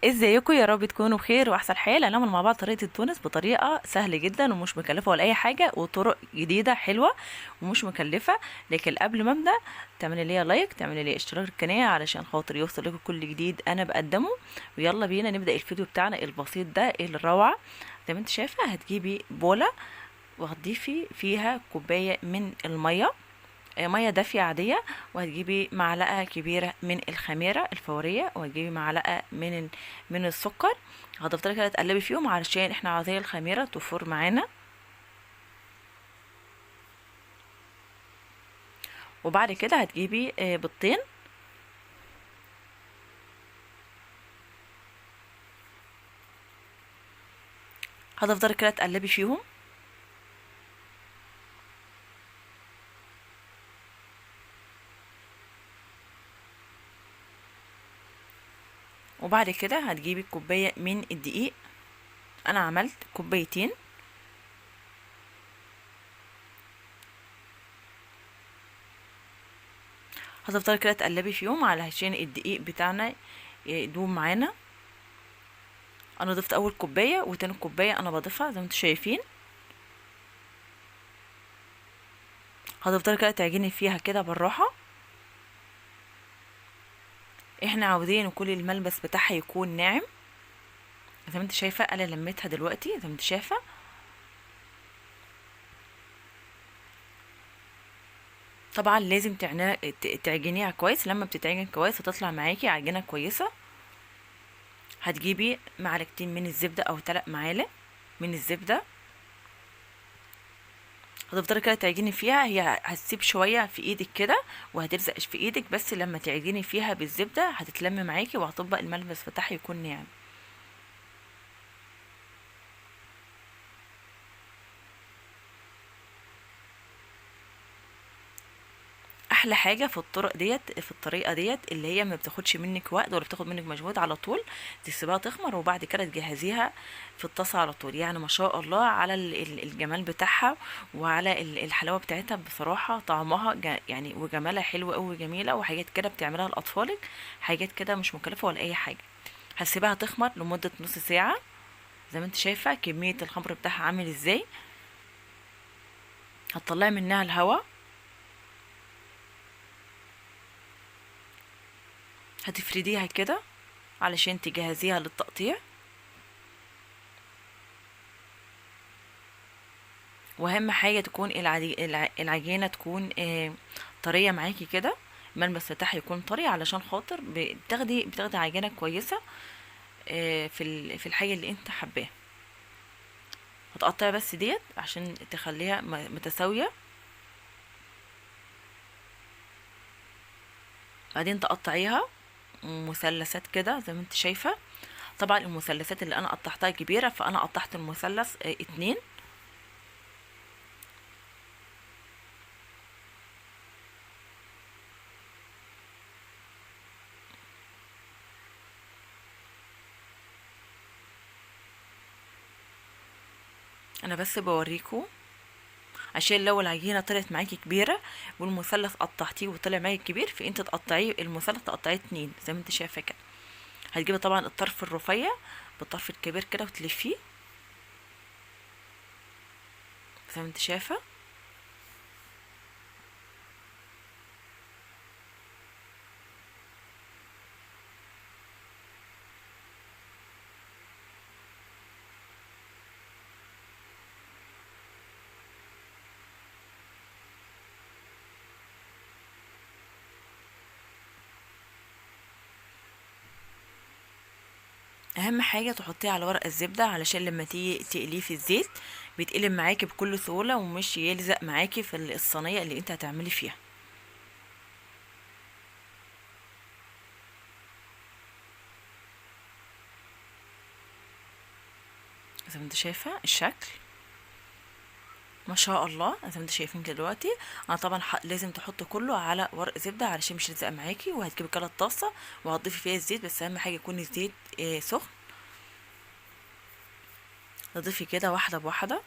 ازيكم؟ يا رب تكونوا بخير واحسن حال. هنعمل مع بعض طريقه التونس بطريقه سهله جدا ومش مكلفه ولا اي حاجه، وطرق جديده حلوه ومش مكلفه. لكن قبل ما ابدا، تعملي لي لايك، تعملي لي اشتراك القناه علشان خاطر يوصل لكم كل جديد انا بقدمه. ويلا بينا نبدا الفيديو بتاعنا البسيط ده الروعه. زي ما انت شايفه هتجيبي بوله وهتضيفي فيها كوبايه من الميه، ميه دافيه عاديه، وهتجيبي معلقه كبيره من الخميره الفوريه، وهتجيبي معلقه من السكر. هتفضلي كده تقلبي فيهم علشان احنا عايزين الخميره تفور معانا. وبعد كده هتجيبي بيضتين، هتفضلي كده تقلبي فيهم. وبعد كده هتجيبي كوبايه من الدقيق، انا عملت كوبايتين. هتفضلي كده تقلبي فيهم علشان الدقيق بتاعنا يدوب معانا. انا ضفت اول كوبايه وتاني كوبايه انا بضيفها زي ما انتم شايفين. هتفضلي كده تعجني فيها كده بالراحه. احنا عاوزين كل الملبس بتاعها يكون ناعم زي ما انت شايفه. انا لميتها دلوقتي زي ما انت شايفه. طبعا لازم تعجنيها كويس. لما بتتعجن كويس هتطلع معاكي عجينه كويسه. هتجيبي معلقتين من الزبده او 3 معالق من الزبده. هتفضلي كده تعجني فيها، هي هتسيب شويه في ايدك كده وهتلزق في ايدك، بس لما تعجني فيها بالزبده هتتلم معاكي وهتطبق الملبس بتاعها يكون ناعم. احلى حاجه في الطرق ديت، في الطريقه ديت، اللي هي ما بتاخدش منك وقت ولا بتاخد منك مجهود، على طول تسيبها تخمر وبعد كده تجهزيها في الطاسه على طول. يعني ما شاء الله على الجمال بتاعها وعلى الحلاوه بتاعتها. بصراحه طعمها يعني وجمالها حلو قوي، جميله، وحاجات كده بتعملها لاطفالك، حاجات كده مش مكلفه ولا اي حاجه. هسيبها تخمر لمده نص ساعه. زي ما انت شايفه كميه الخمر بتاعها عامل ازاي. هتطلعي منها الهواء، هتفرديها كده علشان تجهزيها للتقطيع. واهم حاجه تكون العجينه تكون طريه معاكي كده. الملمس بتاعها يكون طري علشان خاطر بتاخدي عجينه كويسه في الحاجه اللي انت حباها. هتقطعي بس ديت عشان تخليها متساويه. بعدين تقطعيها مثلثات كده زي ما انت شايفه. طبعا المثلثات اللي انا قطعتها كبيره، فانا قطعت المثلث 2. انا بس بوريكم عشان لو العجينه طلعت معاكي كبيره والمثلث قطعتيه وطلع معاكي كبير، فانت تقطعيه المثلث تقطعيه 2 زي ما انت شايفه كده. هتجيبي طبعا الطرف الرفيع بالطرف الكبير كده وتلفيه زي ما انت شايفه. اهم حاجه تحطيه على ورق الزبده علشان لما تيجي تقليه في الزيت بيتقلب معاكي بكل سهوله ومش يلزق معاكي في الصينيه اللي انت هتعملي فيها. زي ما انت شايفه الشكل ما شاء الله زي ما انتوا شايفين كده دلوقتي. انا طبعا لازم تحط كله على ورق زبده علشان مش يلزق معاكي. وهتجيبي كده الطاسه وهتضيفي فيها الزيت، بس اهم حاجه يكون الزيت سخن. تضيفي كده واحده بواحده،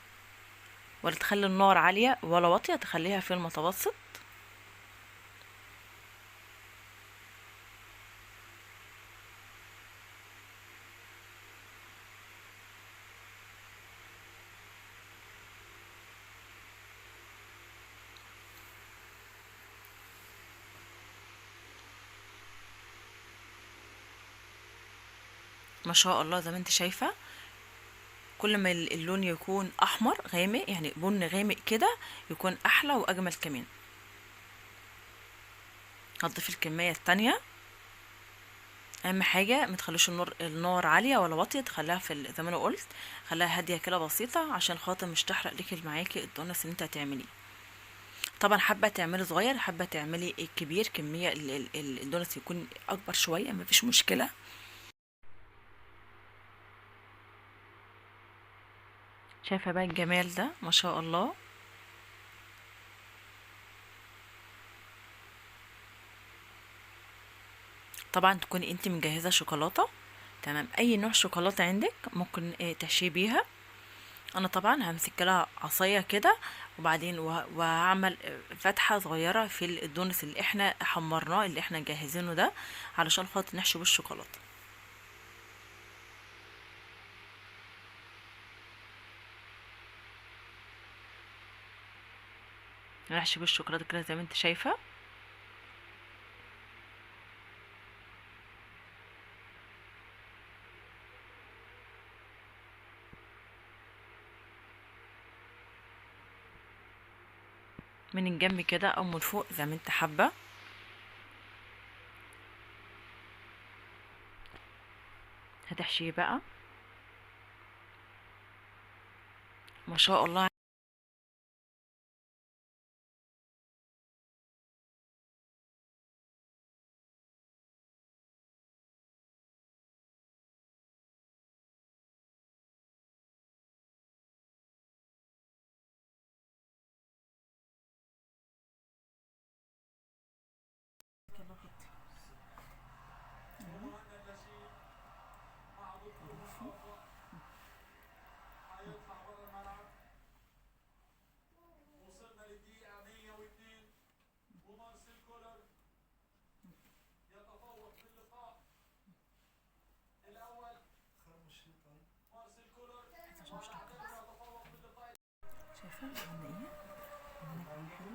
ولا تخلي النار عاليه ولا واطيه، تخليها في المتوسط. ما شاء الله زي ما انت شايفه. كل ما اللون يكون احمر غامق يعني بني غامق كده يكون احلى واجمل كمان. هتضيف الكميه التانية. اهم حاجه ما تخلوش النار عاليه ولا واطيه، تخليها زي ما انا قلت خليها هاديه كده بسيطه عشان خاطر مش تحرق ليكي معاكي الدونس اللي انت هتعمليه. طبعا حابه تعملي صغير حابه تعملي الكبير كميه الدونس يكون اكبر شويه مفيش مشكله. شايفه بقى الجمال ده ما شاء الله. طبعا تكوني انت مجهزه شوكولاته. تمام، اي نوع شوكولاته عندك ممكن تحشيه بيها. انا طبعا همسك لها عصايه كده وبعدين وهعمل فتحه صغيره في الدونس اللي احنا حمرناه اللي احنا جاهزينه ده علشان خاطر نحشي بالشوكولاته. نحشي بالشوكولاته كده زي ما انت شايفه. من الجنب كده او من فوق زي ما انت حابه. هتحشيه بقى ما شاء الله. شايفه عملنا ايه؟ عملنا كمان حلو.